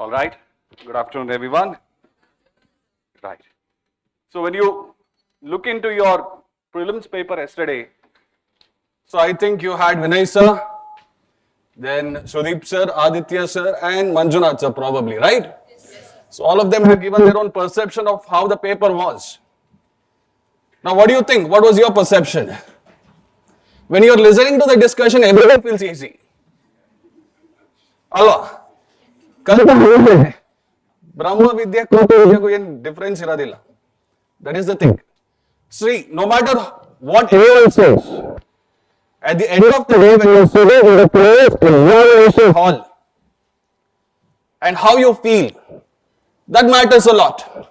All right. Good afternoon, everyone. Right. So when you look into your prelims paper yesterday, so I think you had Vinay sir, then Sudeep sir, Aditya sir, and Manjunath sir probably, right? Yes. So all of them have given their own perception of how the paper was. Now what do you think? What was your perception? When you are listening to the discussion, everything feels easy. Allah. Brahma Vidya Vidya difference iradilla. That is the thing. See, no matter what anyone says, at the end of the day, when you are sitting in the place examination hall and how you feel, that matters a lot.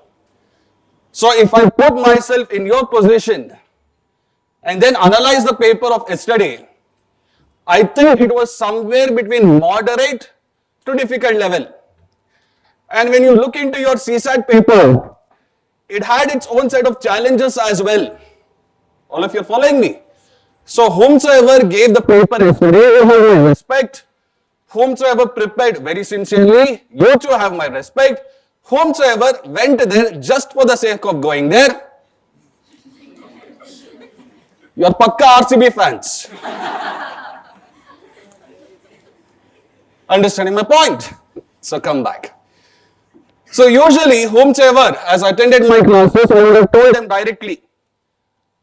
So if I put myself in your position and then analyze the paper of yesterday, I think it was somewhere between moderate to difficult level. And when you look into your CSAT paper, it had its own set of challenges as well. All of you are following me? So whomsoever gave the paper yesterday, you have my respect. Whomsoever prepared very sincerely, you too have my respect. Whomsoever went there just for the sake of going there, you are pakka RCB fans. Understanding my point? So come back. So usually whomsoever has attended my classes, I would have told them directly.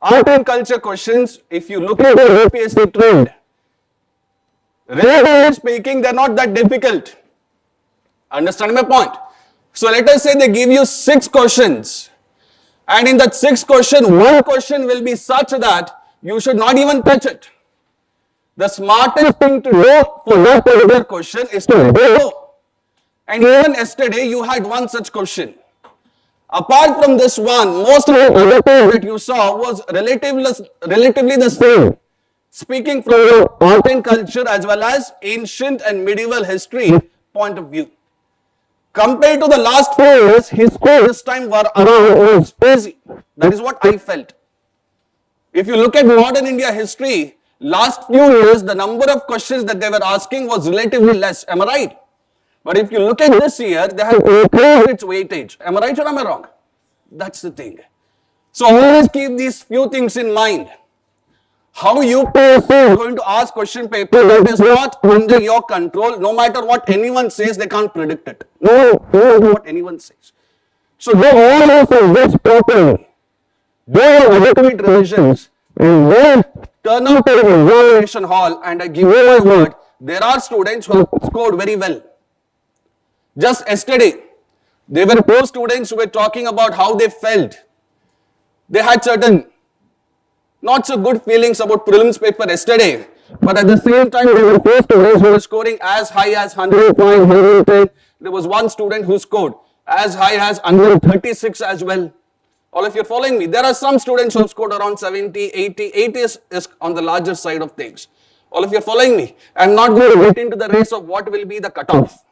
Art and culture questions, if you look at the UPSC trend, relatively speaking, they are not that difficult. Understand my point? So let us say they give you 6 questions, and in that 6 question, one question will be such that you should not even touch it. The smartest thing to do for that particular question is to go. And even yesterday, you had one such question. Apart from this one, most of the other things that you saw was relatively the same. Speaking from your art and culture as well as ancient and medieval history point of view. Compared to the last 4 years, history this time was easy. That is what I felt. If you look at modern India history, last few years, the number of questions that they were asking was relatively less. Am I right? But if you look at this year, they have increased its weightage. Am I right or am I wrong? That's the thing. So always keep these few things in mind. How UPSC is going to ask question paper that is not under your control. No matter what anyone says, they can't predict it. No matter what anyone says. So do all of this properly. Do your adequate revisions and then turn out to the examination hall, and I give you my word, there are students who have scored very well. Just yesterday, there were 4 students who were talking about how they felt. They had certain not so good feelings about prelims paper yesterday, but at the same time, there were 4 students who were scoring as high as 105, 110. There was one student who scored as high as 136 as well. All of you are following me. There are some students who have scored around 70, 80. 80 is on the larger side of things. All of you are following me. I am not going to get into the race of what will be the cutoff.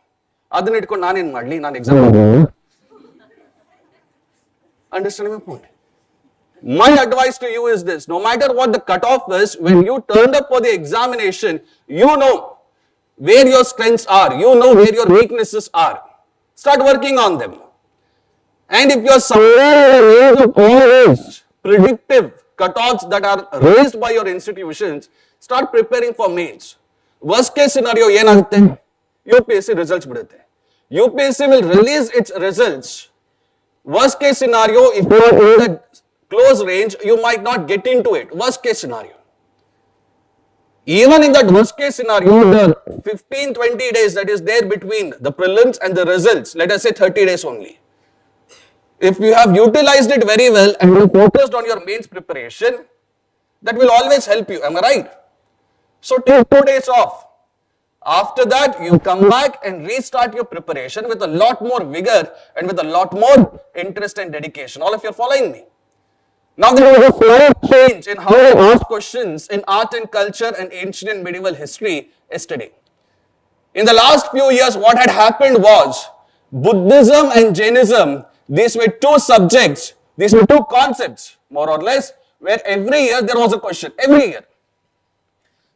Adana itko naan en madli, naan exam. Understand my point? My advice to you is this: no matter what the cutoff is, when you turned up for the examination, you know where your strengths are, you know where your weaknesses are. Start working on them. And if you are somewhere in the range of all these predictive cutoffs that are raised by your institutions, start preparing for mains. Worst case scenario, yenagutte? UPSC results bidutte. UPSC will release its results. Worst case scenario, if you are in the close range, you might not get into it. Worst case scenario. Even in that worst case scenario, the 15-20 days that is there between the prelims and the results, let us say 30 days only. If you have utilized it very well and you focused on your mains preparation, that will always help you. Am I right? So take 2 days off. After that, you come back and restart your preparation with a lot more vigor and with a lot more interest and dedication. All of you are following me. Now there was a slight change in how they ask questions in art and culture and ancient and medieval history yesterday. In the last few years, what had happened was Buddhism and Jainism, these were 2 subjects, these were 2 concepts, more or less, where every year there was a question, every year.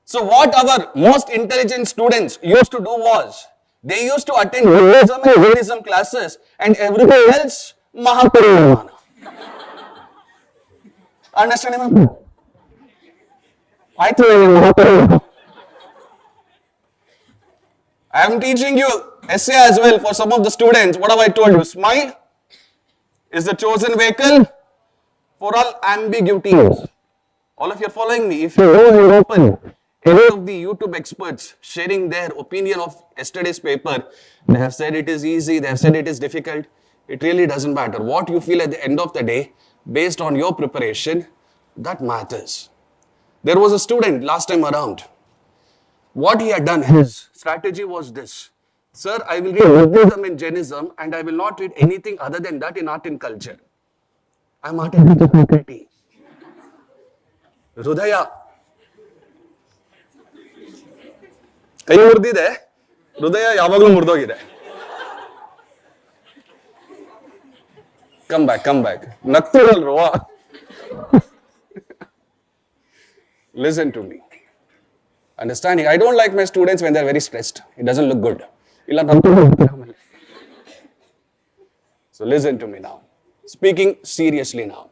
So what our most intelligent students used to do was, They used to attend Buddhism and Hinduism classes and everything else, Mahaparinirvana. Understand me? I think I am teaching you essay as well for some of the students. What have I told you? Smile is the chosen vehicle for all ambiguities. All of you are following me. If you go and open any of the YouTube experts sharing their opinion of yesterday's paper, they have said it is easy, they have said it is difficult. It really doesn't matter. What you feel at the end of the day, based on your preparation, that matters. There was a student last time around. What he had done, his strategy was this. Sir, I will read Buddhism and Jainism and I will not read anything other than that in art and culture. I am art and culture faculty. Rudaya. ಕೈ ಮುರಿದಿದೆ ಹೃದಯ ಯಾವಾಗಲೂ ಮುರಿದೋಗಿದೆ. Come back. ನಗ್ತಿರಲ್ವಾ? Listen to me. Understanding? I don't like my students when they're very stressed. It doesn't look good. So listen to me now. Speaking seriously now.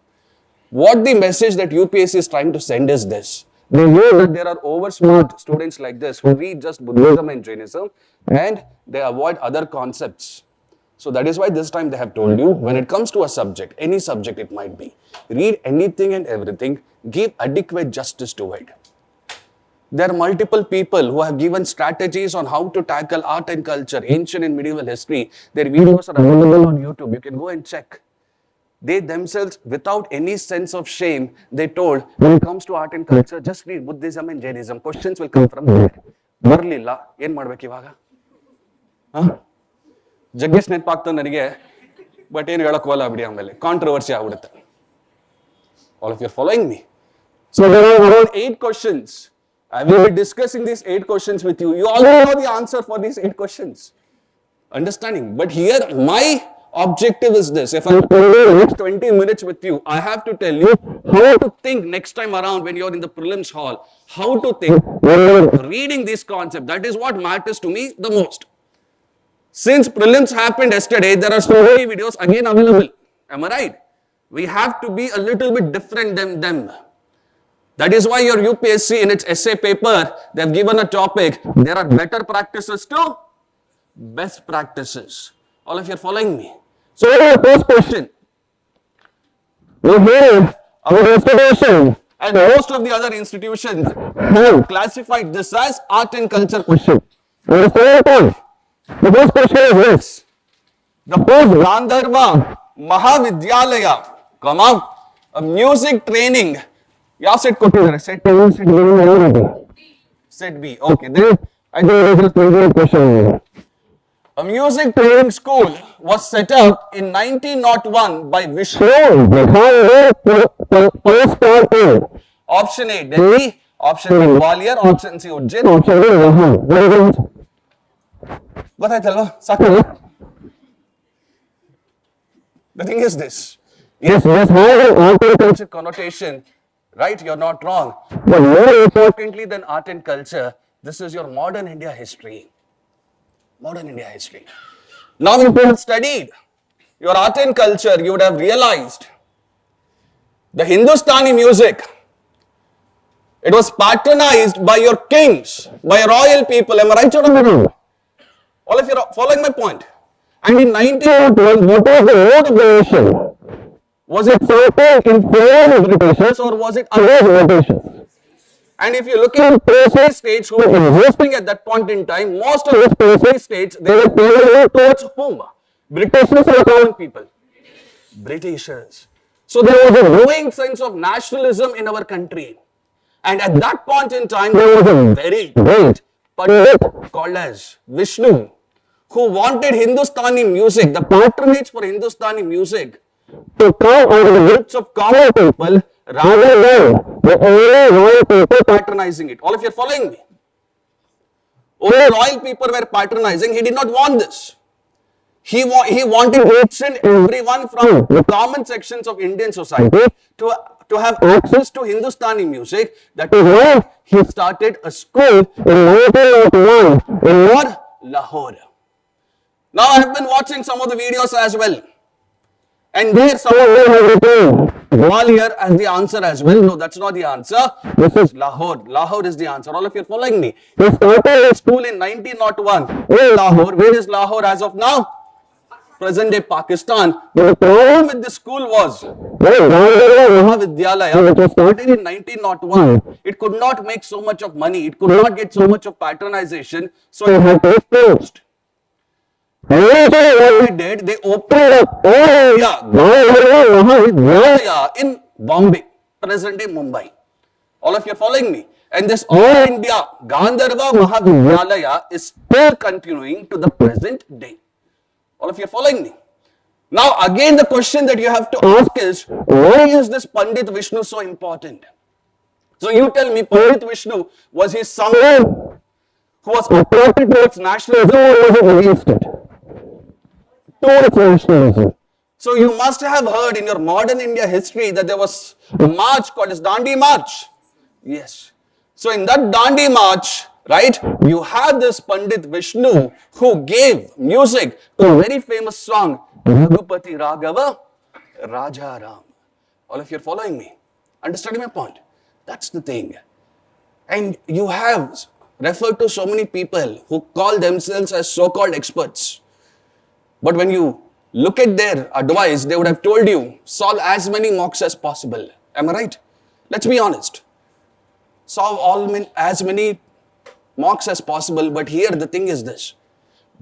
What the message that UPSC is trying to send is this. They know that there are oversmart students like this who read just Buddhism and Jainism and they avoid other concepts. So that is why this time they have told you, when it comes to a subject, any subject it might be, read anything and everything, give adequate justice to it. There are multiple people who have given strategies on how to tackle art and culture, ancient and medieval history. Their videos are available on YouTube. You can go and check. They themselves, without any sense of shame, they told, when it comes to art and culture, just read Buddhism and Jainism. Questions will come from there. Barlilla, ಏನು ಮಾಡಬೇಕು ಇವಾಗ? ಜಗ್ಗೇಶ್ ನೆನಪಾಗ್ತದೆ ನನಗೆ, but ಏನು ಹೇಳಕ್ ಹೋಗಲ್ಲ ಬಿಡಿ, ಆಮೇಲೆ ಕಾಂಟ್ರವರ್ಸಿ ಆಗ್ಬಿಡುತ್ತೆ. All of you are following me? So there are around 8 questions. I will be discussing these 8 questions with you. You already know the answer for these 8 questions. Understanding? But here my objective is this. If I'm spending the next 20 minutes with you, I have to tell you how to think next time around when you're in the prelims hall. How to think when you're reading this concept. That is what matters to me the most. Since prelims happened yesterday, there are so many videos again available. Am I right? We have to be a little bit different than them. That is why your UPSC in its essay paper, they have given a topic. There are better practices to best practices. All of you are following me? So the first question. You hear our institution and most of the other institutions have classified this as art and culture question. The first question is this. The first Gandharva Mahavidyalaya, come out, a music training. ಯಾವ set ಕೊಟ್ಟಿದ್ದಾರೆ? Set set B. Okay, I think this is a question. A music training school was set up in 1901 by Vishnu. Option A, Delhi. Option B, Gwalior. Option C, Ujjain. Option D, Rahan. ಗೊತ್ತಾಯ್ತಲ್ವಾ? ಸಾಕು. The thing is this. Yes, has an art and culture connotation. Right, you're not wrong. But more importantly than art and culture, this is your modern India history. Modern India history. Now, if you have studied your art and culture, you would have realized the Hindustani music, it was patronized by your kings, by royal people. Am I right or wrong? All of you are following my point. And in 1912, what was the vote of the nation? Was it in favor of Britishers or was it against Britishers? And if you look at the states who were existing at that point in time, most of the states, they were favoring towards whom? Britishers or common people? Britishers. So there was a growing sense of nationalism in our country. And at that point in time, there was a very great Pandit called as Vishnu, who wanted Hindustani music, the patronage for Hindustani music, to come out of the lips of common people rather than the only royal people patronizing it. All of you are following me? Only royal people were patronizing. He did not want this. He wanted each and everyone from the common sections of Indian society to have access to Hindustani music. That is why he started a school in 1901 in Lahore. Now I have been watching some of the videos as well. And there some of them have written Gwalior as the answer as well. No, that's not the answer. This is Lahore. Lahore is the answer. All of you are following me. He started his school in 1901 in Lahore. Where is Lahore as of now? Present day Pakistan. But the problem with the school was, Gandharva Mahavidyalaya, which was started in 1901, it could not make so much of money. It could not get so much of patronization. So it had to be closed. What they did, they opened up Gandharva Mahavidyalaya in Bombay, present day Mumbai. All of you are following me. And this All India Gandharva Mahavidyalaya is still continuing to the present day. All of you are following me. Now again the question that you have to ask is, why is this Pandit Vishnu so important? So you tell me, Pandit Vishnu, was he someone who was attracted towards nationalism or was he against it? Towards nationalism. So you must have heard in your modern India history that there was a march called as Dandi March. Yes. So in that Dandi March, right, you have this Pandit Vishnu who gave music to a very famous song, Raghupati Raghava Raja Ram. All of you are following me? Understanding my point? That's the thing. And you have referred to so many people who call themselves as so-called experts. But when you look at their advice, they would have told you, solve as many mocks as possible. Am I right? Let's be honest. Solve as many mocks as possible, but here the thing is this.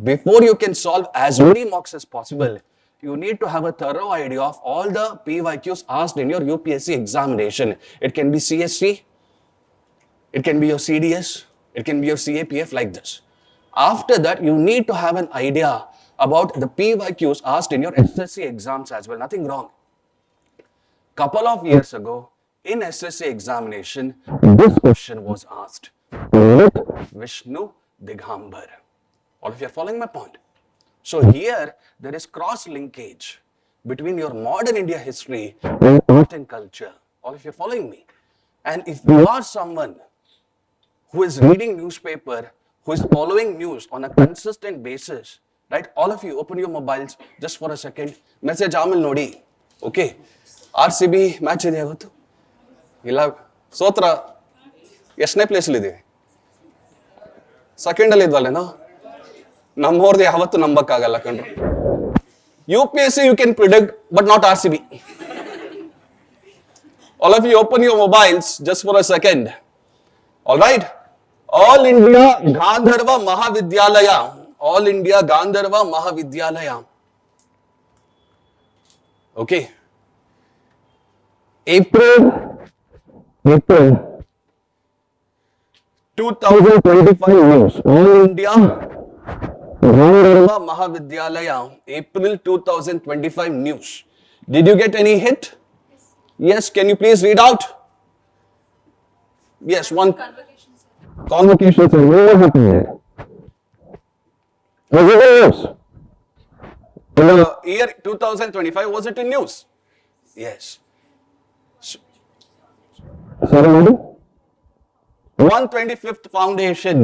Before you can solve as many mocks as possible, you need to have a thorough idea of all the PYQs asked in your UPSC examination. It can be CSC, it can be your CDS, it can be your CAPF, like this. After that, you need to have an idea about the PYQs asked in your SSC exams as well. Nothing wrong. Couple of years ago, in SSC examination, this question was asked. Let Vishnu Digambar. All of you are following my point. So here, there is cross-linkage between your modern India history and art and culture. All of you are following me. And if you are someone who is reading newspaper, who is following news on a consistent basis, right? All of you, open your mobiles just for a second. Message Amil Nodi. Okay. RCB match ಇದೆ ಇವತ್ತು ಇಲ್ಲ ಸೋತ್ರ ಎಷ್ಟನೇ place ಅಲ್ಲಿ ಇದೀವಿ second ಅಲ್ಲಿ ಇದ್ವಲ್ಲೇನೋ ನಮ್ಮವ್ರದ್ದು ಯಾವತ್ತು ನಂಬಕ್ಕಾಗಲ್ಲ ಕಣ್ರು UPSC you can predict but not RCB. All of you open your mobiles just for a second. All right. All India Gandharva Mahavidyalaya. All India Gandharva Mahavidyalaya. Okay. April 2025 news. All India Gandharva Mahavidyalaya. April 2025 news. Did you get any hit? Yes. Can you please read out? Yes. One. Convocations. What happened there? Was it in news? In the year 2025, was it in news? Yes. Sorry, madam? 125th Foundation.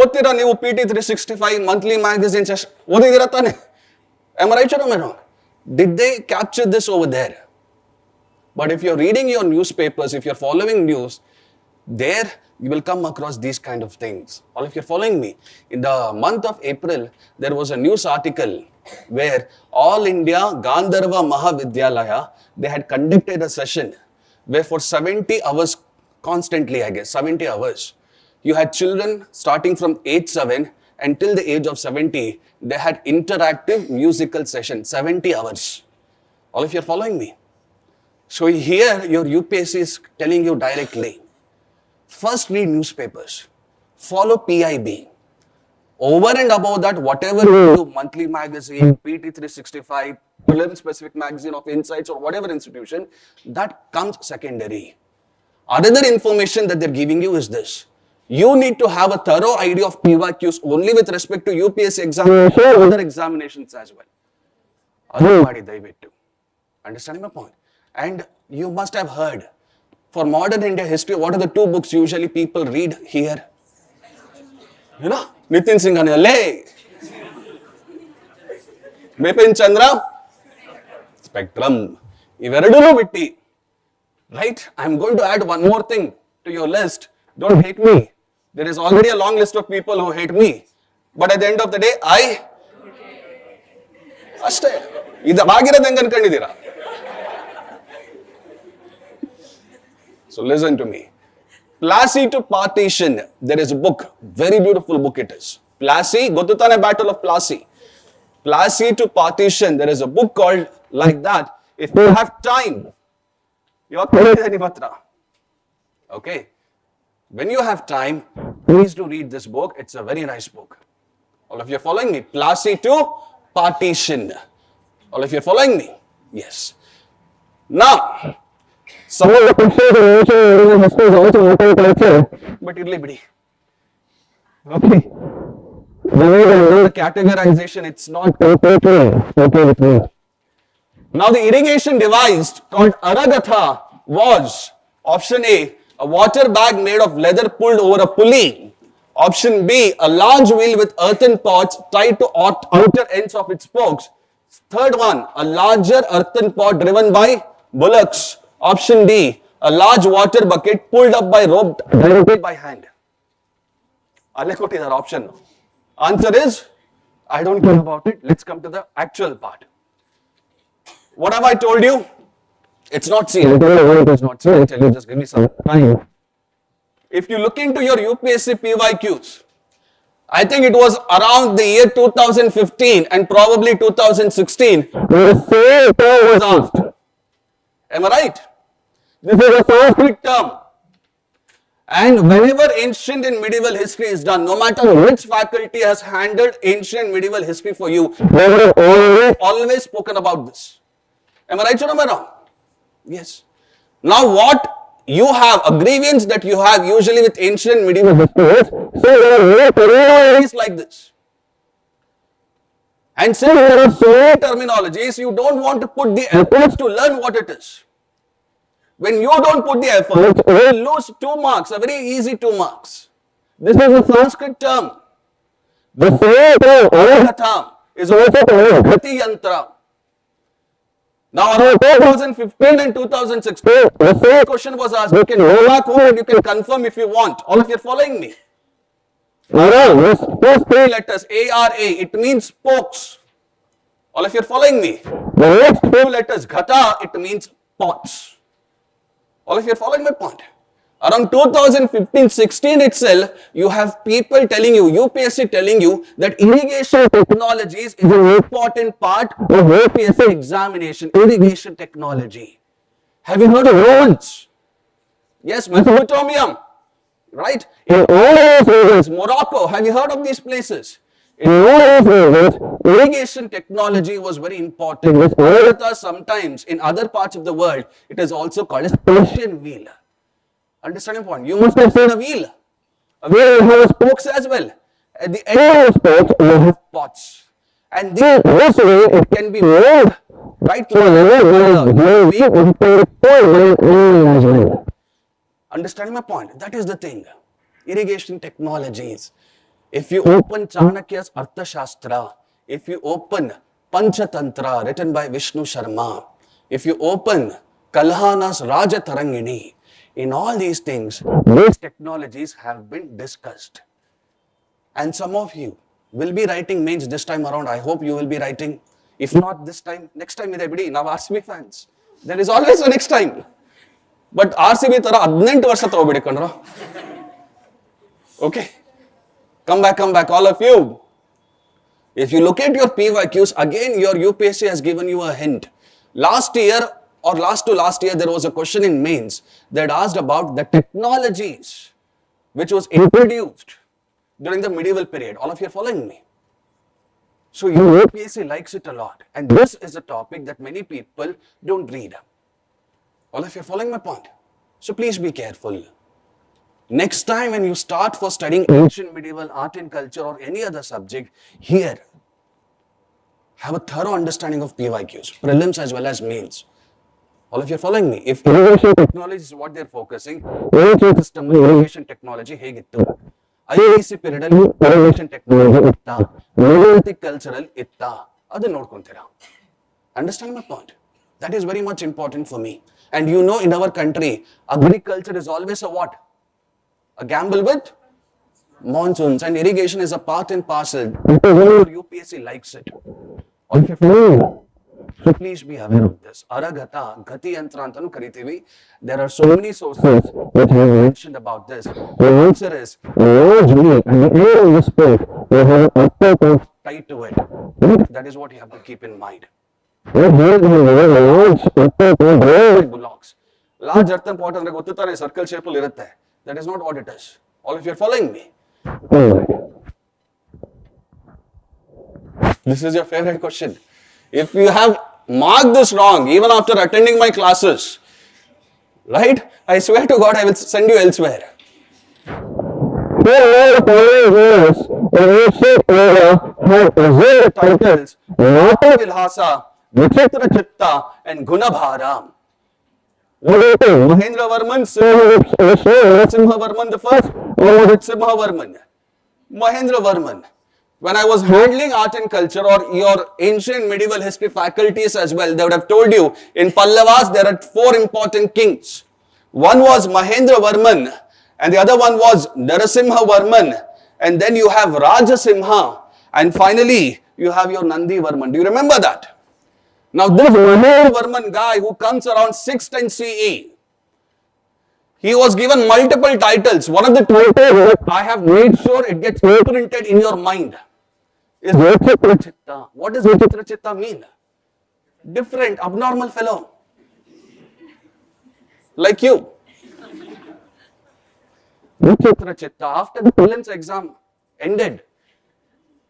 ಓದ್ತೀರಾ ನೀವು PT 365 monthly magazine ಓದಿದ್ದೀರಾ ತಾನೆ? Am I right or am I wrong? Did they capture this over there? But if you're reading your newspapers, if you're following news, there you will come across these kind of things. All of you are following me. In the month of April, there was a news article where All India Gandharva Mahavidyalaya, they had conducted a session where for 70 hours constantly, I guess, 70 hours, you had children starting from age 7 until the age of 70, they had interactive musical session, 70 hours. All of you are following me. So here your UPSC is telling you directly, first read newspapers, follow PIB. Over and above that, whatever you do, monthly magazine, PT 365, Prelims specific magazine of Insights or whatever institution, that comes secondary. Another information that they're giving you is this. You need to have a thorough idea of PYQs only with respect to UPSC examination and other examinations as well. Understanding my point? And you must have heard, for modern India history, what are the two books usually people read here? You know, Nitin Singhania, Bipin Chandra, spectrum. Iveradulu bitti. Right? I'm going to add one more thing to your list. Don't hate me. There is already a long list of people who hate me. But at the end of the day, ಅಷ್ಟೇ ಇದು ಆಗಿರೋದು ಹೆಂಗೆ ಅನ್ಕೊಂಡಿದ್ದೀರಾ? So listen to me. Plassey to Partition. There is a book, very beautiful book it is. Plassey, ಗೊತ್ತುತ್ತಾನೆ Battle of Plassey. Plassey to Partition. There is a book called like that. If you have time, okay. When you have time, please do read this book. It's a very nice book. All of you are following me? Plassey to Partition. All of you are following me? Yes. Now, some of the questions in history is also local culture, but irli bidi. Okay. The way the categorization, it's not completely okay with me. Now, the irrigation device called Aragatha was option A, a water bag made of leather pulled over a pulley. Option B, a large wheel with earthen pots tied to outer ends of its spokes. Third one, a larger earthen pot driven by bullocks. Option D, a large water bucket pulled up by rope directly by hand. Alekoti is our option. Answer is, I don't care about it. Let's come to the actual part. What have I told you? It's not C. I don't know why it is not C. I'll tell you, just give me some time. If you look into your UPSC PYQs, I think it was around the year 2015 and probably 2016, where the same term was asked. Am I right? This is a Sanskrit term. And whenever ancient and medieval history is done, no matter which faculty has handled ancient and medieval history for you, they have always spoken about this. Am I right or am I wrong? Yes. Now what you have, a grievance that you have usually with ancient and medieval history is, so there are no terminologies like this. And since there are so many terminologies, you don't want to put the efforts to learn what it is. When you don't put the effort, you will lose 2 marks, a very easy 2 marks. This is a Sanskrit term. The same term, Aragatha, is also called Gati Yantra. Now, around 2015 and 2016, the same question was asked. You can go back home and you can confirm if you want. All of you are following me. Around this first 3 letters, A-R-A, it means spokes. All of you are following me. The next 2 letters, Ghata, it means pots. All of you are following my point. Around 2015-16 itself, you have people telling you, UPSC telling you that irrigation technologies is an important part of UPSC examination. Irrigation technology. Have you heard of Romans? Yes, Mesopotamia. Right? In all those regions, Morocco, have you heard of these places? In all those regions, irrigation technology was very important. With Aragatha, sometimes in other parts of the world, it is also called as Persian wheel. Understand your point? You must have seen a wheel. A wheel will have spokes as well. At the end of the spokes, you have pots. And this way, it can be moved right through the level. Understand my point? That is the thing. Irrigation technologies. If you open Chanakya's Arthashastra, if you open Panchatantra written by Vishnu Sharma, if you open Kalhana's Rajatarangini, in all these things, these technologies have been discussed. And some of you will be writing mains this time around. I hope you will be writing. If not this time, next time, now RCB fans. There is always a next time. But RCB tara 18 ವರ್ಷ ತಗೋಬೇಡಿ ಕಣ್ರೋ. Okay. Come back, all of you. If you look at your PYQs, again, your UPSC has given you a hint. Last year, or last to last year, there was a question in mains that asked about the technologies which was introduced during the medieval period. All of you are following me. So your UPSC likes it a lot. And this is a topic that many people don't read. All of you are following my point. So please be careful. Next time when you start for studying ancient medieval art and culture or any other subject, here, have a thorough understanding of PYQs, prelims as well as mains. All of you are following me. If irrigation technology is what they are focusing, irrigation system, irrigation technology, hegittu. IAC period irrigation technology itta, Neolithic cultural itta. Adha nodkontira. Understand my point? That is very much important for me. And you know, in our country, agriculture is always a what? A gamble with monsoons, and irrigation is a part and parcel. UPSC likes it. So please be aware of this. Aragata, Gati Yantra antanu karitivi. There are so many sources which have mentioned about this. The answer is largely, and the end of this page, we have an upper tied to it. That is what you have to keep in mind. Bullocks. Large earthen pot andre gottutare circle shape alli irutte. That is not what it is. All of you are following me. This is your favorite question. If you have marked this wrong, even after attending my classes, right? I swear to God, I will send you elsewhere. Titles Mata Vilhasa, Vichitra Chitta, and Gunabharam. Mahendravarman, Simhavarman the first, or was it Simhavarman? Mahendravarman. When I was handling art and culture or your ancient medieval history faculties as well, they would have told you in Pallavas there are 4 important kings. One was Mahendravarman and the other one was Narasimhavarman, and then you have Rajasimha, and finally you have your Nandivarman. Do you remember that? Now this Mahendravarman guy who comes around 610 CE, he was given multiple titles. One of the titles that I have made sure it gets imprinted in your mind is Vichitra Chitta. What does Vichitra Chitta mean? Different, abnormal fellow. Like you. Vichitra Chitta. After the prelims exam ended,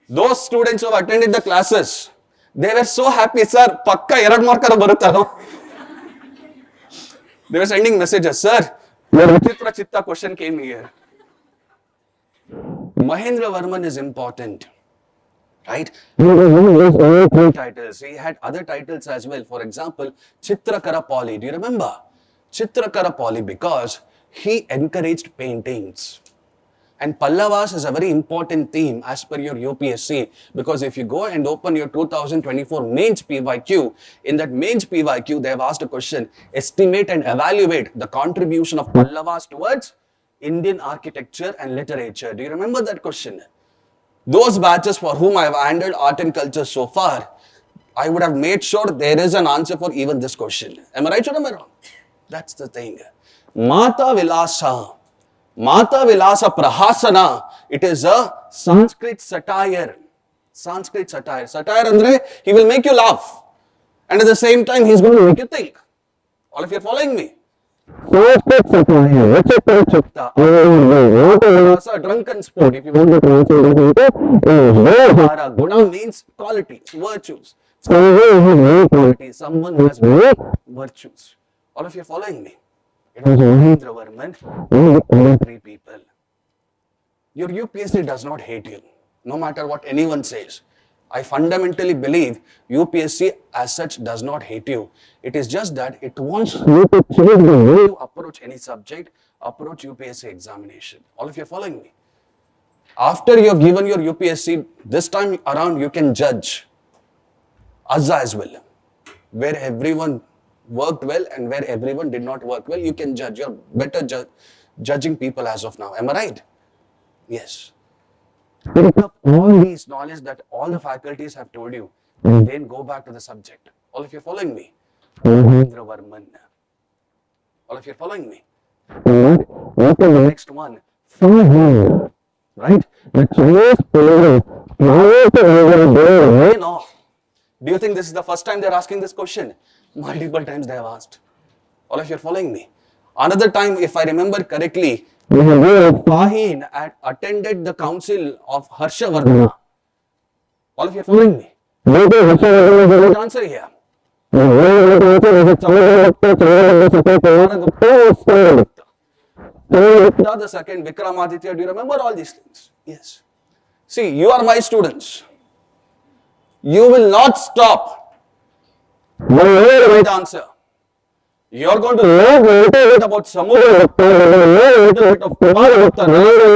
those students who have attended the classes, they were so happy, sir, pakka 2 markara barutta no? They were sending messages, sir, your Vichitra Chitta question came here. Mahendravarman is important. Right? Titles. He had other titles as well. For example, Chitrakara Pali. Do you remember? Chitrakara Pali, because he encouraged paintings. And Pallavas is a very important theme as per your UPSC, because if you go and open your 2024 mains PYQ, in that mains PYQ they have asked a question, estimate and evaluate the contribution of Pallavas towards Indian architecture and literature. Do you remember that question? Those batches for whom I have handled art and culture so far, I would have made sure there is an answer for even this question. Am I right or am I wrong? That's the thing. Mata Vilasa Prahasana, it is a Sanskrit satire. Sanskrit satire. Satire andre, he will make you laugh. And at the same time, he is going to make you think. All of you are following me? Sanskrit satire. It's a drunken sport. If you want to translate it, Guna means qualities, virtues. Someone who has virtues. All of you are following me? It was Mahendravarman and all 3 people. Your UPSC does not hate you, no matter what anyone says. I fundamentally believe UPSC as such does not hate you. It is just that it wants you to change the way you approach any subject, approach UPSC examination. All of you are following me? After you have given your UPSC, this time around you can judge Azza as well, where everyone worked well and where everyone did not work well. You can judge. You're better judging people as of now. Am I right? Yes. Pick up all these knowledge that all the faculties have told you and then go back to the subject. All of you are following me? Mahendravarman. All of you are following me? What is the next one? Right? Do you think this is the first time they are asking this question? Multiple times they have asked. All of you are following me? Another time, if I remember correctly, Pahin had attended the council of Harshavardhana. All of you are following me? What answer here? Gupta the second, Vikramaditya. Do you remember all these things? Yes. See, you are my students. You will not stop. Right answer. You are going to learn a little bit about Samudra Gupta, a little bit of Kumara Gupta,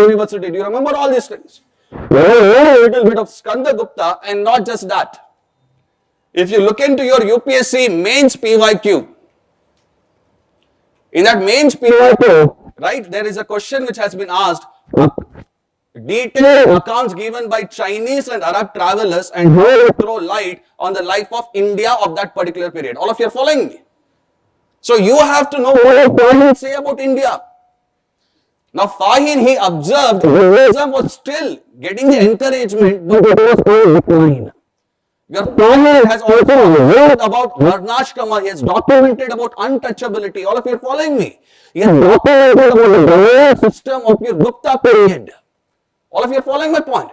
University. Do you remember all these things? You learn a little bit of Skanda Gupta, and not just that. If you look into your UPSC mains PYQ, in that mains PYQ, right, there is a question which has been asked, detailed accounts given by Chinese and Arab travelers and how they throw light on the life of India of that particular period. All of you are following me? So you have to know what Fahin say about India. Now Fahin, he observed Buddhism was still getting the encouragement, but it was all decline. Your Fahin has also wrote about Varnashkama, he has documented about untouchability. All of you are following me? He has documented about the governance system of your Gupta period. All of you are following my point?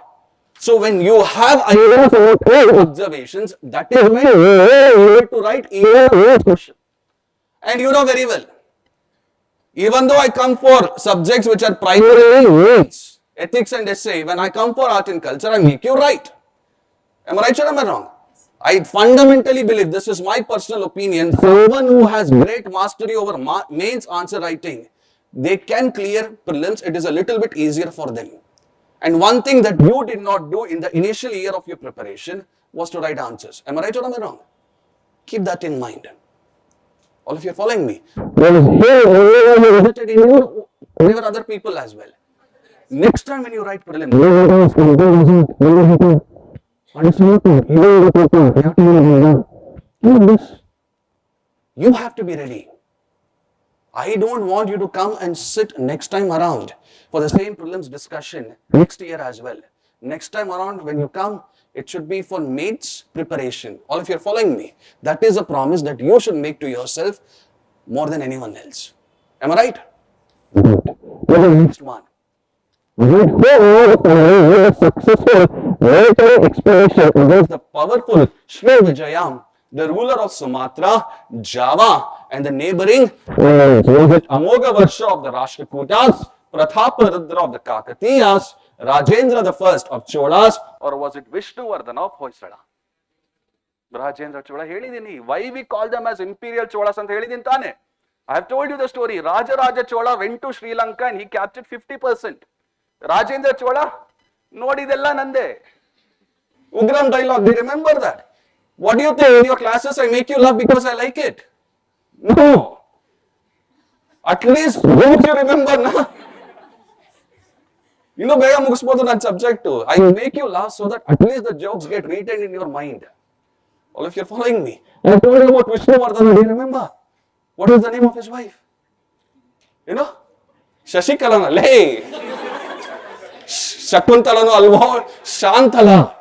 So when you have ideas about old observations, that is when you need to write even a question. And you know very well, even though I come for subjects which are primarily mains, ethics and essay, when I come for art and culture, I make you write. Am I right or am I wrong? I fundamentally believe, this is my personal opinion, someone who has great mastery over mains answer writing, they can clear prelims, it is a little bit easier for them. And one thing that you did not do in the initial year of your preparation was to write answers. Am I right or am I wrong? Keep that in mind. All of you are following me? There were other people as well. Next time when you write prelims, you have to be ready. I don't want you to come and sit next time around for the same prelims discussion next year as well. Next time around when you come, it should be for mates preparation. All of you are following me? That is a promise that you should make to yourself more than anyone else. Am I right? What is the next one? Successful military expedition against the powerful Sri Vijayam, the ruler of Sumatra, Java, and the neighboring lands. Was it Amogha Varsha of the Rashtrakutas, Prathaparudra of the Kakatiyas, Rajendra I of Cholas, or was it Vishnuvardhana of Hoysala? Rajendra Chola helidini. Why we call them as imperial Cholas anta helidini tane? I have told you the story. Raja Chola went to Sri Lanka and he captured 50%. Rajendra Chola, nodidella nande. Ugram dialogue, do you remember that? What do you think? In your classes I make you laugh because I like it? No. At least don't you remember na? You know, bega mugispodu that subject too. I make you laugh so that at least the jokes get retained in your mind. All of you are following me. I told you about Vishnuvardhana, do you remember? What is the name of his wife? You know? Shashikalana, lay. Shakuntalano alvo, Shantala.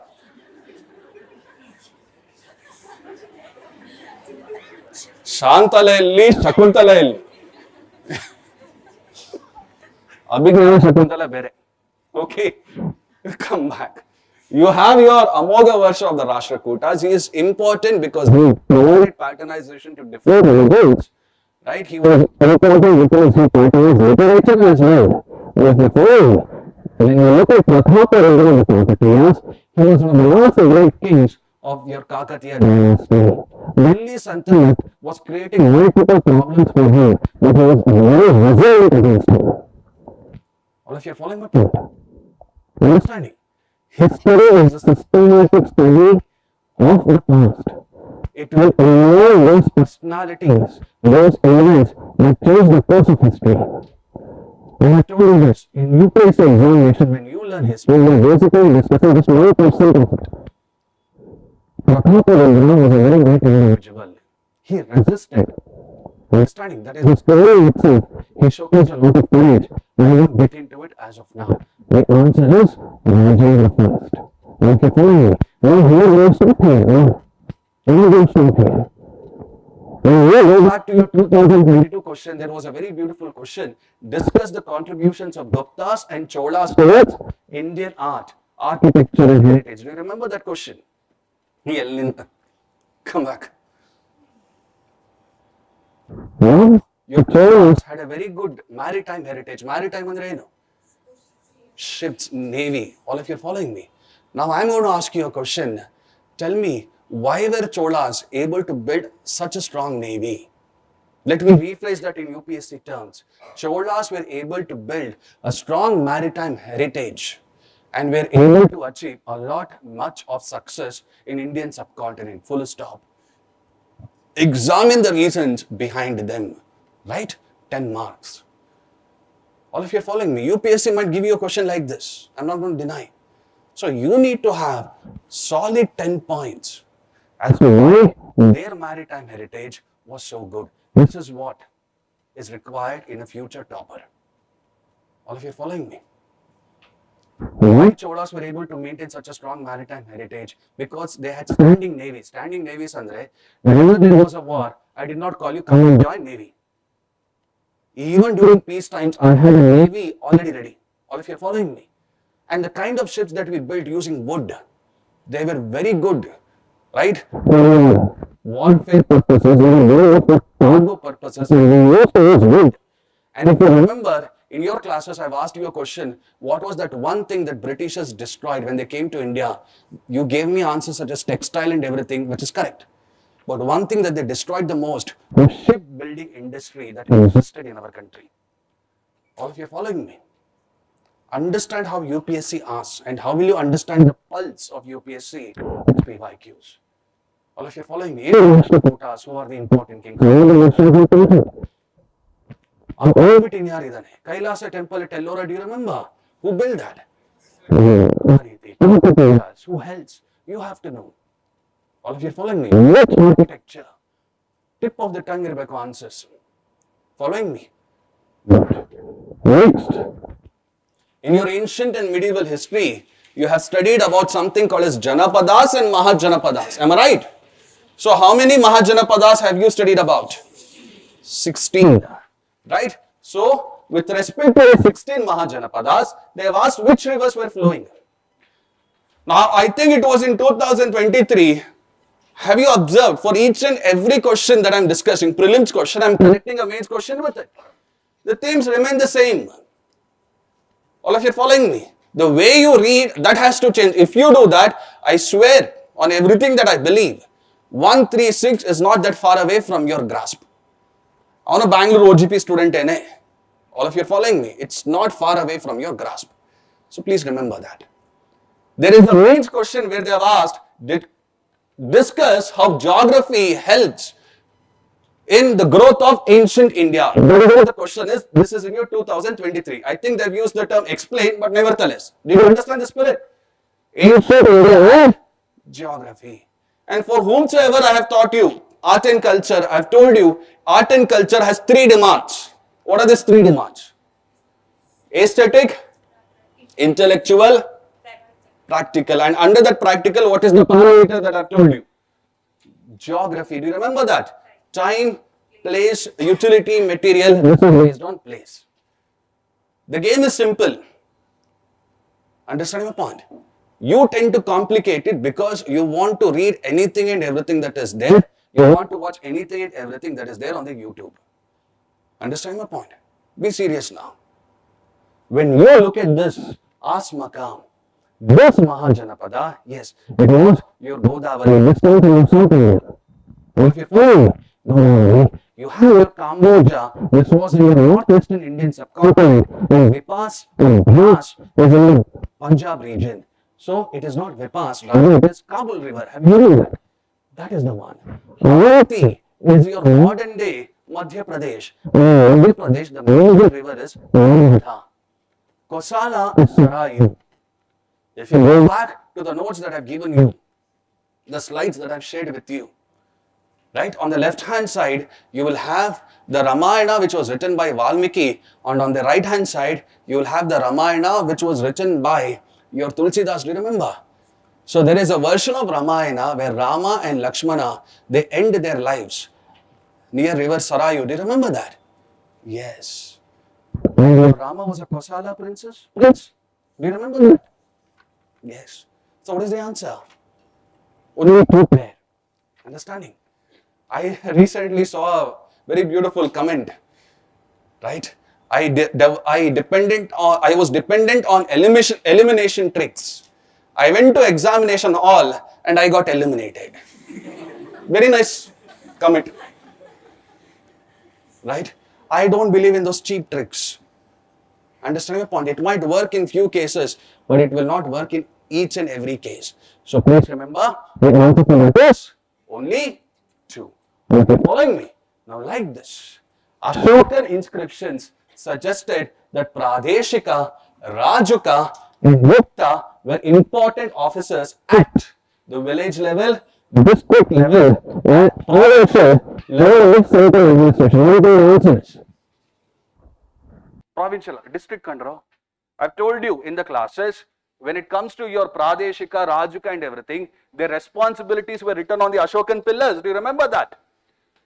Shantala illi, Shakuntala illi. Abhignana Shakuntala bere. Okay, come back. You have your Amogha Varsha of the Rashtrakutas. He is important because he provided patronization to different religions. Right? He was important because he patronized literature as well. When you look at Prathaparudra of the Kakatiyas, he was one of the last great kings of your Kakatiya dynasty. Delhi Sultanate was creating multiple problems for him, but he was very resilient against him. All of you are following my point? Understanding? History is a systematic study of the past. It will involve those personalities, those events that change the course of history. And I told you this, in UPSC examination, when you learn history, you are basically discussing just 1% of it. Prathaparudra was a very great individual. He resisted. Understanding? That is the story itself. He showcased a lot of courage. I won't get into it as of now. The answer is Rajendra first. Okay, fine. Now here goes something. Here goes something. When we go back to your 2022 question, there was a very beautiful question. Discuss the contributions of Guptas and Cholas towards Indian art, architecture and heritage. Do you remember that question? Come back. Your Cholas had a very good maritime heritage. Maritime andre eno? Ships, navy. All of you are following me. Now I am going to ask you a question. Tell me, why were Cholas able to build such a strong navy? Let me rephrase that in UPSC terms. Cholas were able to build a strong maritime heritage. and we're able to achieve a lot, much of success in Indian subcontinent, full stop. Examine the reasons behind them, right? 10 marks. All of you are following me. UPSC might give you a question like this. I'm not going to deny. So you need to have solid 10 points as to why their maritime heritage was so good. This is what is required in a future topper. All of you are following me. Why Cholas were able to maintain such a strong maritime heritage? Because they had standing navies. Standing navies andre, whenever there was a war, I did not call you, come and join navy. Even during peace times, I had a navy already ready. All of you are following me. And the kind of ships that we built using wood, they were very good, right? Warfare purposes, for cargo purposes, we used to use wood. And if you remember, in your classes, I've asked you a question, what was that one thing that Britishers destroyed when they came to India? You gave me answers such as textile and everything, which is correct. But one thing that they destroyed the most was shipbuilding industry that existed in our country. All of you are following me. Understand how UPSC asks, and how will you understand the pulse of UPSC? It's PYQs. All of you are following me. Rashtrakutas, who are the important kings? Kailasa temple at Ellora, do you remember? Who built that? Who else? You have to know. All of you are following me. Which architecture? Tip of the tongue irbeko answers. Following me? Next. In your ancient and medieval history, you have studied about something called as Janapadas and Mahajanapadas. Am I right? So how many Mahajanapadas have you studied about? 16. Right? So, with respect to the 16 Mahajanapadas, they have asked which rivers were flowing. Now, I think it was in 2023. Have you observed, for each and every question that I'm discussing, prelims question, I'm connecting a mains question with it. The themes remain the same. All of you are following me. The way you read, that has to change. If you do that, I swear on everything that I believe, 136 is not that far away from your grasp. I want a Bangalore OGP student. All of you are following me. It's not far away from your grasp. So please remember that. There is a mains question where they have asked, discuss how geography helps in the growth of ancient India. The question is, this is in your 2023. I think they've used the term explain, but nevertheless. Do you understand the spirit? Ancient India, geography. And for whomsoever I have taught you, art and culture, I have told you, art and culture has 3 demands. What are these 3 demands? Aesthetic, intellectual, practical. And under that practical, what is the parameter that I have told you? Geography. Do you remember that? Time, place, utility, material. This is based on place. The game is simple. Understand my point? You tend to complicate it because you want to read anything and everything that is there. You want to watch anything and everything that is there on the YouTube. Understand my point? Be serious now. When you look at this, ask Makam, this Mahajanapada, yes, it was your Godavari. This time to something. If you follow, you have your Kamboja, which was in the northwestern Indian subcontinent, and Vipas and Bhas is in the Punjab region. So it is not Vipas, rather it is Kabul River. Have you heard that? That is the one. Harati is your modern day Madhya Pradesh. In Madhya Pradesh, the major river is Narmada. Kosala is Sarayu. If you go back to the notes that I have given you, the slides that I have shared with you, right, on the left hand side, you will have the Ramayana which was written by Valmiki, and on the right hand side, you will have the Ramayana which was written by your Tulsidas. Do you remember? So there is a version of Ramayana where Rama and Lakshmana, they end their lives near river Sarayu. Do you remember that? Yes. Rama was a Kosala prince. Do you remember that? Yes. So what is the answer? Only 2 pair. Understanding? I recently saw a very beautiful comment, right? I was dependent on elimination tricks. I went to examination hall and I got eliminated. Very nice comment, right? I don't believe in those cheap tricks. Understand my point? It might work in few cases, but it will not work in each and every case. So please remember, the answer to that is only 2. Are you following me? Now like this, Ashokan inscriptions suggested that Pradeshika, Rajuka, and Gupta were important officers at the village level, district level, and also level of central administration. Provincial, district control. I've told you in the classes, when it comes to your Pradeshika, Rajuka and everything, their responsibilities were written on the Ashokan pillars. Do you remember that?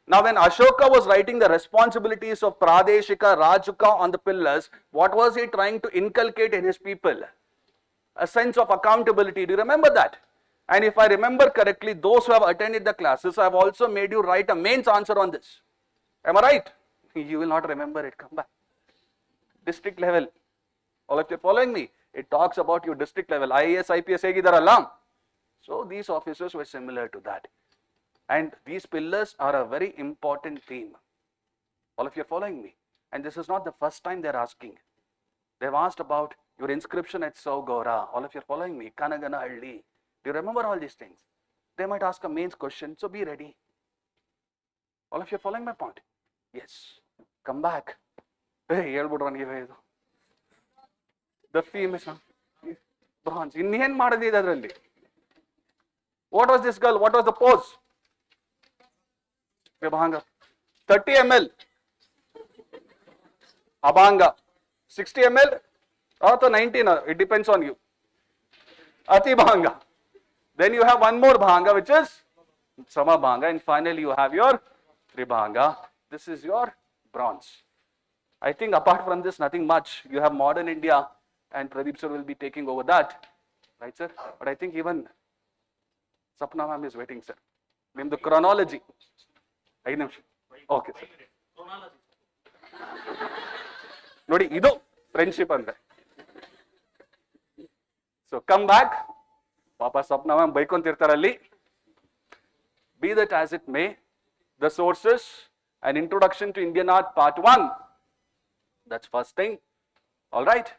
Now when Ashoka was writing the responsibilities of Pradeshika, Rajuka on the pillars, what was he trying to inculcate in his people? A sense of accountability. Do you remember that? And if I remember correctly, those who have attended the classes, I have also made you write a mains answer on this. Am I right? You will not remember it. Come back. District level. All of you following me? It talks about your district level. IAS, IPS, alarm. So these officers were similar to that. And these pillars are a very important theme. All of you are following me? And this is not the first time they are asking. They have asked about your inscription at Saugora. All of you are following me? Kanaganahalli. Do you remember all these things? They might ask a mains question, so be ready. All of you are following my point? Yes. Come back. Hey, the theme is bronze. What was this girl? What was the pose? Vibhanga. 30 ml. Abhanga. 60 ml or 19. It depends on you. Ati Bhanga. Then you have one more Bhanga, which is Sama Bhanga. And finally you have your Tribhanga. This is your bronze. I think apart from this, nothing much. You have modern India and Pradeep sir will be taking over that. Right, sir? But I think even Sapna ma'am is waiting, sir. Name the chronology. Okay, sir. Nodi, ido friendship andre. So come back. Papa Sapna ma'am baikontirtaralli. Be that as it may, the sources, an introduction to Indian art part 1. That's first thing. All right.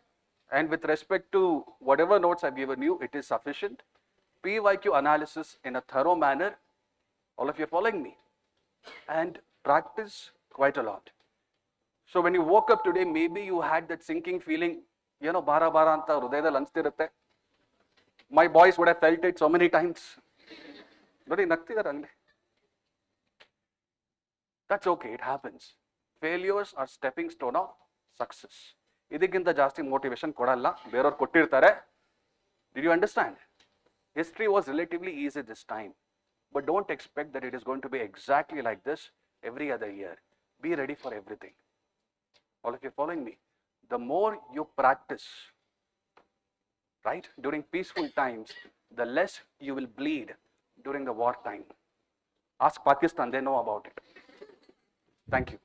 And with respect to whatever notes I've given you, it is sufficient. PYQ analysis in a thorough manner. All of you are following me. And practice quite a lot. So when you woke up today, maybe you had that sinking feeling, bara anta hrudayadalli anstirutte. My boys would have felt it so many times. That's okay, it happens. Failures are stepping stone of success. ಇದಕ್ಕಿಂತ ಜಾಸ್ತಿ motivation ಕೊಡಲ್ಲ ಬೇರೆಯವರು ಕೊಟ್ಟಿರ್ತಾರೆ. Did you understand? History was relatively easy this time, but don't expect that it is going to be exactly like this every other year. Be ready for everything. All of you following me? The more you practice, right, during peaceful times, the less you will bleed during the war time. Ask Pakistan, they know about it. Thank you.